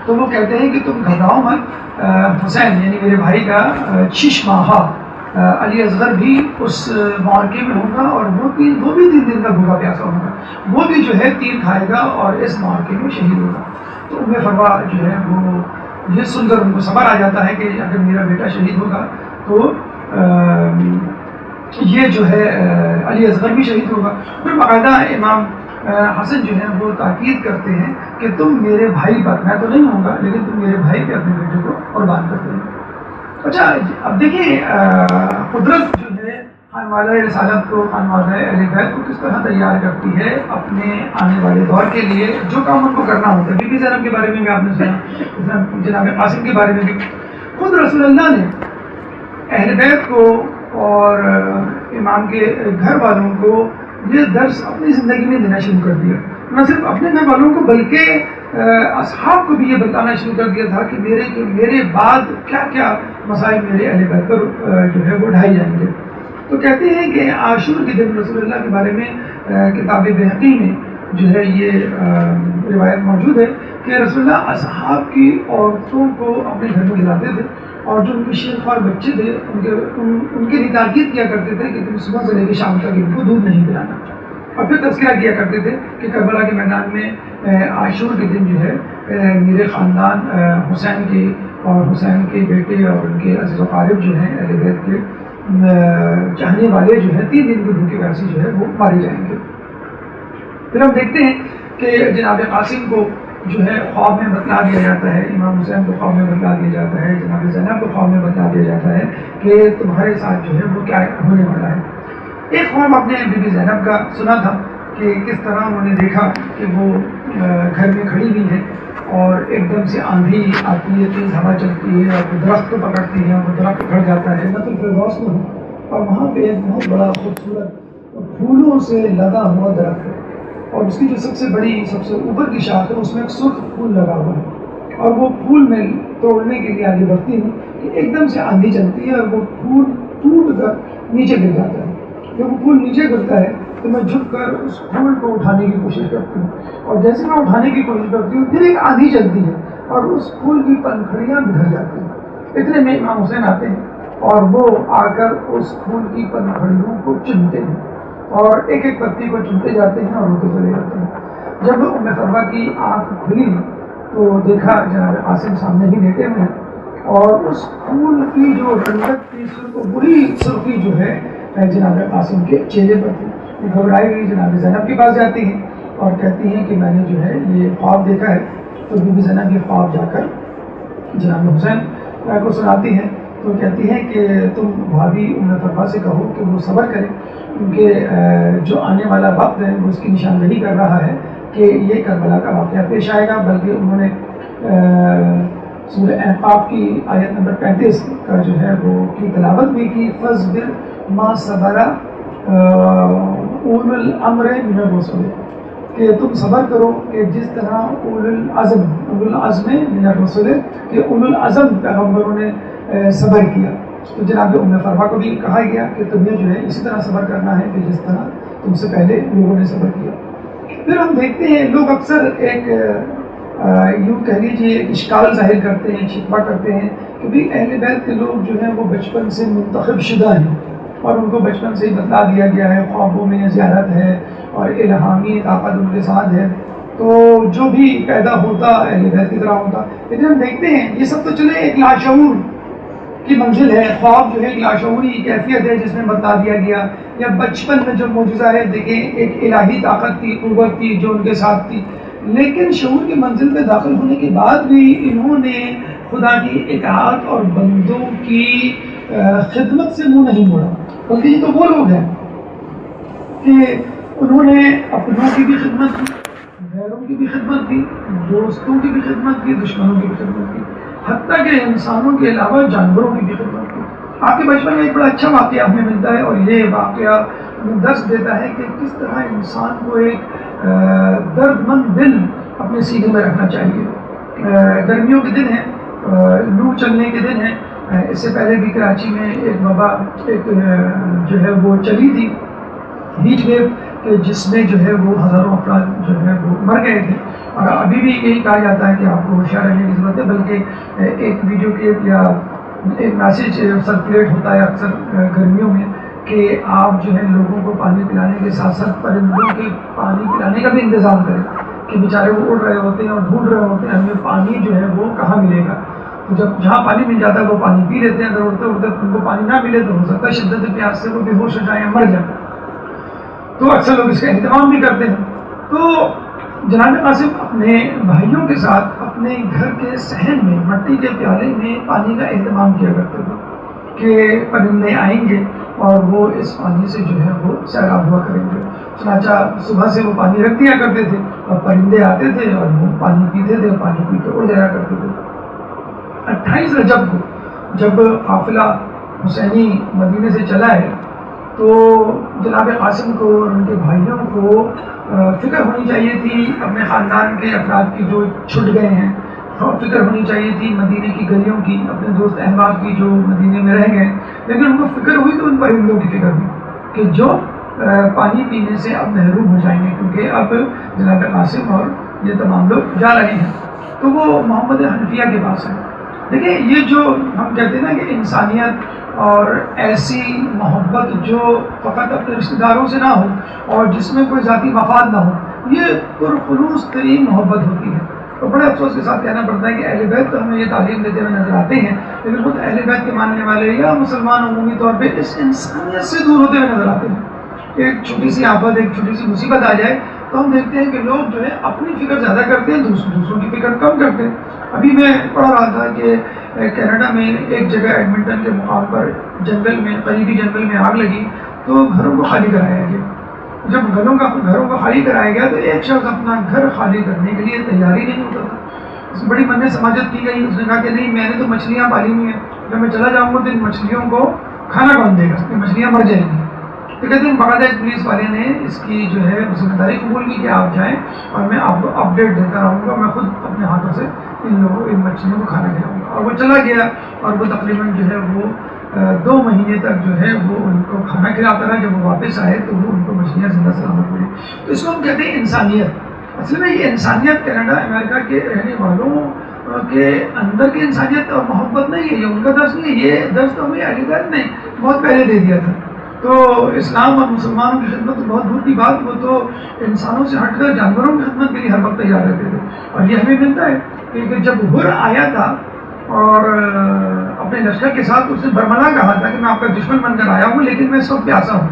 Speaker 2: تو وہ کہتے ہیں کہ تم گھبراؤ مت، حسین یعنی میرے بھائی کا 6 ماہا علی اصغر بھی اس معرکے میں ہوگا اور وہ بھی 3 دن کا بھوکا پیاسا ہوگا، وہ بھی جو ہے تیر کھائے گا اور اس معرکے میں شہید ہوگا. تو ام فروا جو ہے وہ یہ سن کر ان کو صبر آ جاتا ہے کہ اگر میرا بیٹا شہید ہوگا تو یہ جو ہے علی اصغر بھی شہید ہوگا. پھر باقاعدہ امام حسن جو ہے وہ تاکید کرتے ہیں کہ تم میرے بھائی پر، میں تو نہیں ہوں گا لیکن تم میرے بھائی پہ اپنے بیٹے کو قربان کر دیں. اچھا اب دیکھیں قدرت جو ہے خانوادہ رسالت کو، خانوادہ اہل بیت کو کس طرح تیار کرتی ہے اپنے آنے والے دور کے لیے جو کام ان کو کرنا ہوتا ہے. بی بی زینب کے بارے میں بھی آپ نے سنا، جناب قاسم کے بارے میں بھی. خود رسول اللہ نے اہل بیت کو اور امام کے گھر والوں کو یہ درس اپنی زندگی میں دینا شروع کر دیا. نہ صرف اپنے گھر والوں کو بلکہ اصحاب کو بھی یہ بتانا شروع کر دیا تھا کہ میرے بعد کیا کیا مسائل میرے اہل بیت پر جو ہے وہ ڈھائے جائیں گے. تو کہتے ہیں کہ عاشور کے دن رسول اللہ کے بارے میں کتاب بہقی میں جو ہے یہ روایت موجود ہے کہ رسول اللہ اصحاب کی عورتوں کو اپنے گھر میں لاتے تھے اور جو ان کے شیخ اور بچے تھے ان کے لیے تاکید کیا کرتے تھے کہ تم صبح سے لے کے شام تک ان کو دودھ نہیں پلانا. اور پھر تذکرہ کیا کرتے تھے کہ کربلا کے میدان میں عاشور کے دن جو ہے میرے خاندان حسین کے اور حسین کے بیٹے اور ان کے عزیز و قارب جو ہیں اہل بیت کے چاہنے والے جو ہے 3 دن کے بھوکے پیاسی جو ہے وہ مارے جائیں گے. پھر ہم دیکھتے ہیں کہ جناب قاسم کو جو ہے خواب میں بتلا دیا جاتا ہے، امام حسین کو خواب میں بتلا دیا جاتا ہے، جناب زینب کو خواب میں بتلا دیا جاتا ہے کہ تمہارے ساتھ جو ہے وہ کیا ہونے والا ہے. ایک خواب آپ نے بی بی زینب کا سنا تھا کہ کس طرح انہوں نے دیکھا کہ وہ گھر میں کھڑی ہوئی ہے اور ایک دم سے آندھی آتی ہے، تیز ہوا چلتی ہے اور درخت کو پکڑتی ہے اور وہ درخت اکھڑ جاتا ہے. جنت الفردوس میں ہو اور وہاں پہ ایک بہت بڑا خوبصورت پھولوں سے لدا ہوا درخت ہے اور اس کی جو سب سے بڑی سب سے اوپر کی شاخ ہے اس میں ایک سرخ پھول لگا ہوا ہے اور وہ پھول میں توڑنے کے لیے آگے بڑھتی ہوں کہ ایک دم سے آندھی چلتی ہے اور وہ پھول ٹوٹ کر نیچے گر جاتا ہے. جب وہ پھول نیچے گرتا ہے تو میں جھک کر اس پھول کو اٹھانے کی کوشش کرتی ہوں اور جیسے میں اٹھانے کی کوشش کرتی ہوں پھر ایک آندھی چلتی ہے اور اس پھول کی پنکھڑیاں بکھر جاتی ہیں. اتنے میں امام حسین آتے ہیں اور وہ آ کر اس پھول کی پنکھڑیوں کو چنتے ہیں اور ایک ایک پتی کو چنتے جاتے ہیں اور روتے چلے جاتے ہیں. جب ام فروا کی آنکھ کھلی تو دیکھا جناب قاسم سامنے ہی لیٹے ہوئے ہیں اور اس پھول کی جو رنگت تھی وہی سرخی جو ہے جناب قاسم کے چہرے پر تھی. وہ گھبرائی ہوئی جناب زینب کے پاس جاتی ہیں اور کہتی ہیں کہ میں نے جو ہے یہ خواب دیکھا ہے. تو بی بی زینب یہ خواب جا کر جناب حسین کو سناتی ہیں تو کہتی ہیں کہ تم بھابھی ام فروا سے کہو کہ وہ صبر کریں کیونکہ جو آنے والا وقت ہے وہ اس کی نشاندہی کر رہا ہے کہ یہ کربلا کا واقعہ پیش آئے گا. بلکہ انہوں نے سورہ احقاف کی آیت نمبر 35 کا جو ہے وہ کی تلاوت بھی کی. فَاصْبِرْ مَا صَبَرَ أُولُو الْأَمْرِ مِنَ الرُّسُلِ کہ کہ تم صبر کرو کہ جس طرح اولو العزم من الرسل کہ اولو العزم پیغمبروں نے صبر کیا. تو جناب ام فرما کو بھی کہا گیا کہ تمہیں جو ہے اسی طرح صبر کرنا ہے کہ جس طرح تم سے پہلے لوگوں نے صبر کیا. پھر ہم دیکھتے ہیں لوگ اکثر ایک یوں کہہ لیجیے ایک اشکال ظاہر کرتے ہیں، شکوہ کرتے ہیں کہ بھئی اہل بیت کے لوگ جو ہیں وہ بچپن سے منتخب شدہ ہیں اور ان کو بچپن سے ہی بتلا دیا گیا ہے، خوابوں میں زیارت ہے اور الہامی طاقت ان کے ساتھ ہے، تو جو بھی پیدا ہوتا اہل بیت کی طرح ہوتا. لیکن ہم دیکھتے ہیں یہ سب تو چلے ایک لاشعور کی منزل ہے، خواب جو ہے ایک لاشعوری کیفیت ہے جس میں بتلا دیا گیا، یا بچپن میں جو معجزہ ہے دیکھیں ایک الہی طاقت تھی، قوت تھی جو ان کے ساتھ تھی. لیکن شعور کی منزل میں داخل ہونے کے بعد بھی انہوں نے خدا کی اطاعت اور بندوں کی خدمت سے منہ نہیں موڑا، بلکہ یہ تو وہ لوگ ہیں کہ انہوں نے اپنوں کی بھی خدمت کی، غیروں کی بھی خدمت کی، دوستوں کی بھی خدمت کی، دشمنوں کی بھی خدمت کی، حتیٰ کہ انسانوں کے علاوہ جانوروں کی بھی خدمت کی. آپ کے بچپن میں ایک بڑا اچھا واقعہ ہمیں ملتا ہے اور یہ واقعہ درس دیتا ہے کہ کس طرح انسان کو ایک درد مند دل اپنے سینے میں رکھنا چاہیے. گرمیوں کے دن ہیں، لو چلنے کے دن ہیں. اس سے پہلے بھی کراچی میں ایک وبا جو ہے وہ چلی تھی، ہیٹ ویو، کہ جس میں جو ہے وہ ہزاروں افراد جو ہے وہ مر گئے تھے. اور ابھی بھی یہی کہا جاتا ہے کہ آپ کو ہوشیار رہنے کی ضرورت ہے، بلکہ ایک ویڈیو کلپ یا ایک میسیج سرکولیٹ ہوتا ہے اکثر گرمیوں میں کہ آپ جو ہے لوگوں کو پانی پلانے کے ساتھ ساتھ پرندوں کے پانی پلانے کا بھی انتظام کریں کہ بیچارے وہ اڑ رہے ہوتے ہیں اور ڈھونڈ رہے ہوتے ہیں ہمیں پانی جو ہے وہ کہاں ملے گا. تو جب جہاں پانی مل جاتا ہے وہ پانی پی لیتے ہیں، اگر اڑتے اڑتے ان کو پانی نہ ملے تو ہو سکتا ہے شدت پیاس سے وہ بے ہوش ہو جائیں یا مر جائیں. تو اکثر لوگ اس کا اہتمام بھی کرتے ہیں. تو جناب قاسم اپنے بھائیوں کے ساتھ اپنے گھر کے صحن میں مٹی کے پیالے میں پانی کا اہتمام کیا کرتے تھے کہ پرندے آئیں گے اور وہ اس پانی سے جو ہے وہ سیراب ہوا کریں گے. چنانچہ صبح سے وہ پانی رکھ دیا کرتے تھے اور پرندے آتے تھے اور وہ پانی پیتے تھے اور پانی پی کے اڑ جایا کرتے تھے. 28 رجب کو جب قافلہ حسینی مدینے سے چلا ہے تو جناب قاسم کو اور ان کے بھائیوں کو فکر ہونی چاہیے تھی اپنے خاندان کے افراد کی جو چھٹ گئے ہیں، فکر ہونی چاہیے تھی مدینے کی گلیوں کی، اپنے دوست احباب کی جو مدینے میں رہ گئے. لیکن ان کو فکر ہوئی تو ان پرندوں کی فکر ہوئی کہ جو پانی پینے سے اب محروم ہو جائیں گے، کیونکہ اب جناب قاسم اور یہ تمام لوگ جا رہے ہیں. تو وہ محمد حنفیہ کے پاس ہیں. دیکھیں یہ جو ہم کہتے ہیں نا کہ انسانیت اور ایسی محبت جو فقط اپنے رشتہ داروں سے نہ ہو اور جس میں کوئی ذاتی مفاد نہ ہو، یہ پرخلوص ترین محبت ہوتی ہے. اور بڑے افسوس کے ساتھ کہنا پڑتا ہے کہ اہل بیت تو ہمیں یہ تعلیم دیتے ہوئے نظر آتے ہیں، لیکن خود اہل بیت کے ماننے والے یا مسلمان عمومی طور پہ اس انسانیت سے دور ہوتے ہوئے نظر آتے ہیں. ایک چھوٹی سی آفت، ایک چھوٹی سی مصیبت آ جائے تو ہم دیکھتے ہیں کہ لوگ جو ہے اپنی فکر زیادہ کرتے ہیں، دوسروں کی فکر کم کرتے ہیں. ابھی میں پڑھ رہا تھا کہ کینیڈا میں ایک جگہ ایڈمنٹن کے مقام پر جنگل میں، قریبی جنگل میں آگ لگی تو گھروں کو خالی کرایا گیا. جب گھروں کو خالی کرایا گیا تو ایک شخص اپنا گھر خالی کرنے کے لیے تیاری نہیں ہوتا تھا. اس بڑی من سماجت کی گئی. اس نے کہا کہ نہیں، میں نے تو مچھلیاں پالی ہوئی ہیں، جب میں چلا جاؤں گا تو ان مچھلیوں کو کھانا کون دے گا، یہ مچھلیاں مر جائیں گی. تو کہتے ہیں باقاعدہ ایک پولیس والے نے اس کی جو ہے ذمہ داری قبول کی کہ آپ جائیں اور میں آپ کو اپڈیٹ دیتا رہوں گا، میں خود اپنے ہاتھوں سے ان مچھلیوں کو کھانا کھلاؤں گا. اور وہ چلا گیا اور وہ تقریباً جو ہے وہ 2 مہینے تک جو ہے وہ ان کو کھانا کھلاتا رہا. جب وہ واپس آئے تو وہ ان کو مچھلیاں زندہ سلامت ملی. تو اس کو ہم کہتے ہیں انسانیت. اصل میں یہ انسانیت کینیڈا امریکہ کے رہنے والوں کے اندر کی انسانیت اور محبت نہیں ہے، یہ ان کا درس نہیں ہے. یہ درس تو ہمیں اہل بیت نے بہت پہلے دے دیا تھا. تو اسلام اور مسلمانوں کی خدمت تو بہت دور کی بات، وہ تو انسانوں سے ہٹ کر جانوروں کی خدمت کے لیے ہر وقت تیار رہتے تھے. اور یہ ہمیں ملتا ہے کہ جب ہر آیا تھا اور اپنے لشکر کے ساتھ اس نے برملا کہا تھا کہ میں آپ کا دشمن بن کر آیا ہوں لیکن میں اس وقت پیاسا ہوں،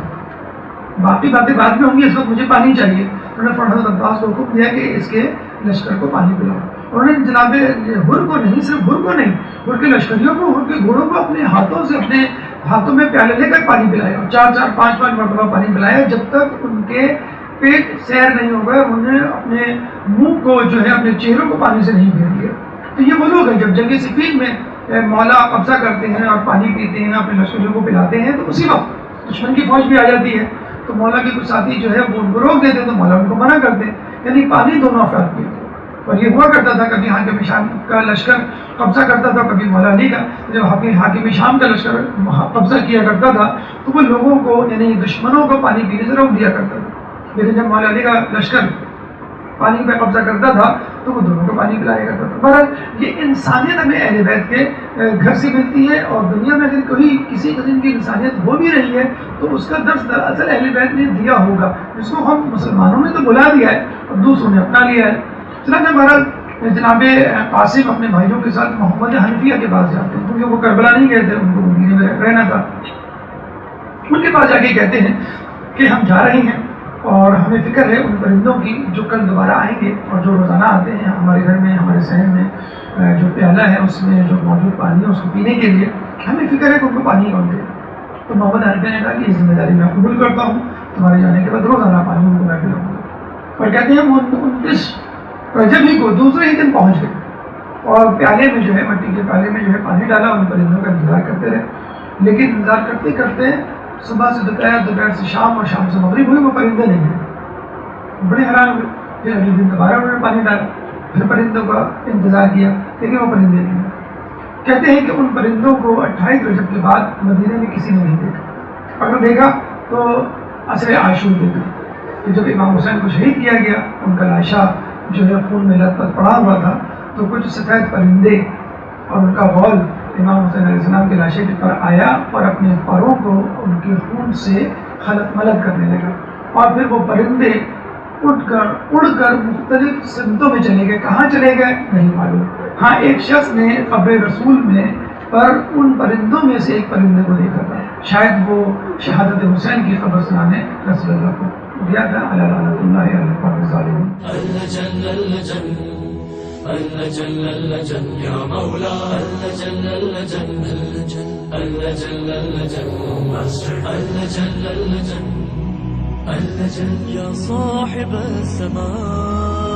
Speaker 2: باقی باتیں بعد میں ہوں گی، اس وقت مجھے پانی چاہیے. انہوں نے حضرت عباس کو حکم دیا کہ اس کے لشکر کو پانی پلاؤ. انہوں نے جناب ہر کو نہیں، صرف ہر کو نہیں، ہر کے لشکریوں کو، ہر کے گھوڑوں کو اپنے ہاتھوں سے، اپنے ہاتھوں میں پیالے لے کر پانی پلایا، 4 5 مرتبہ پانی پلایا جب تک ان کے پیٹ سیر نہیں ہو گئے. انہیں اپنے منہ کو جو ہے اپنے چہروں کو پانی سے نہیں پھیر دیا. تو یہ وہ لوگ ہیں جب جنگ صفین میں مولا قبضہ کرتے ہیں اور پانی پیتے ہیں، اپنے لشکریوں کو پلاتے ہیں، تو اسی وقت دشمن کی فوج بھی آ جاتی ہے تو مولا کے کچھ ساتھی جو ہے وہ ان کو روک دیتے ہیں تو مولا ان کو منع کرتے ہیں. یعنی پانی دونوں افراد پیتے. اور یہ ہوا کرتا تھا کبھی حاکم شام کا لشکر قبضہ کرتا تھا, کبھی مولا علی کا. جب حاکم شام کا لشکر قبضہ کیا کرتا تھا تو وہ لوگوں کو یعنی دشمنوں کو پانی پینے سے روک دیا کرتا تھا. لیکن جب مولا علی کا لشکر پانی پہ قبضہ کرتا تھا تو وہ دونوں کو پانی پلایا کرتا تھا. بہرحال یہ انسانیت ہمیں اہل بیت کے گھر سے ملتی ہے, اور دنیا میں اگر کوئی کسی قسم کی انسانیت ہو بھی رہی ہے تو اس کا درس دراصل اہل بیت نے دیا ہوگا, جس کو ہم مسلمانوں نے تو بلا دیا ہے اور دوسروں نے اپنا لیا ہے. چنانچہ بہرحال جناب قاسم اپنے بھائیوں کے ساتھ محمد حنفیہ کے پاس جاتے ہیں, کیونکہ وہ کربلا نہیں گئے تھے, ان کو مدینے میں رہنا تھا. ان کے پاس جا کے کہتے ہیں کہ ہم جا رہے ہیں اور ہمیں فکر ہے ان پرندوں کی جو کل دوبارہ آئیں گے اور جو روزانہ آتے ہیں ہمارے گھر میں, ہمارے صحن میں جو پیالہ ہے اس میں جو موجود پانی ہے اس کو پینے کے لیے ہمیں فکر ہے کہ ان کو پانی کون دے. تو محمد حنفیہ نے کہا کہ یہ ذمہ داری میں قبول کرتا ہوں, تمہارے جانے کے بعد روزانہ پانی ان کو میں پلاؤں گا. اور کہتے ہیں وہ 29 رجب ہی کو دوسرے ہی دن پہنچ گئے اور پیالے میں جو ہے مٹی کے پیالے میں جو ہے پانی ڈالا, ان پرندوں کا انتظار کرتے رہے. لیکن انتظار کرتے کرتے صبح سے دوپہر, دوپہر سے شام اور شام سے مغرب ہوئی, وہ پرندے نہیں گئے. بڑے حیران ہوئے. پھر اگلے دن دوبارہ انہوں نے پانی ڈالا, پھر پرندوں کا انتظار کیا, لیکن وہ پرندے نہیں گئے. کہتے ہیں کہ ان پرندوں کو 28 رجب کے بعد مدینے میں کسی نے نہیں دیکھا. اگر دیکھا تو عصر عاشور دیکھا کہ جب امام حسین کو شہید کیا گیا, ان کا لاشا جو ہے خون میں لت پت پڑا ہوا تھا, تو کچھ سفید پرندے اور ان کا غول امام حسین علیہ السلام کے لاشے کے پر آیا اور اپنے پروں کو ان کے خون سے خلط ملط کرنے لگا. اور پھر وہ پرندے اڑ کر مختلف سمتوں میں چلے گئے. کہاں چلے گئے نہیں معلوم. ہاں ایک شخص نے قبر رسول میں پر ان پرندوں میں سے ایک پرندے کو دیکھا تھا, شاید وہ شہادت حسین کی خبر سنانے رسول اللہ کو دیا تھا. اللہ لعنت اللہ علی القوم الظالمین.
Speaker 1: اللجن اللجن يا مولا اللجن اللجن اللجن اللجن اللجن اللجن اللجن يا صاحب السماء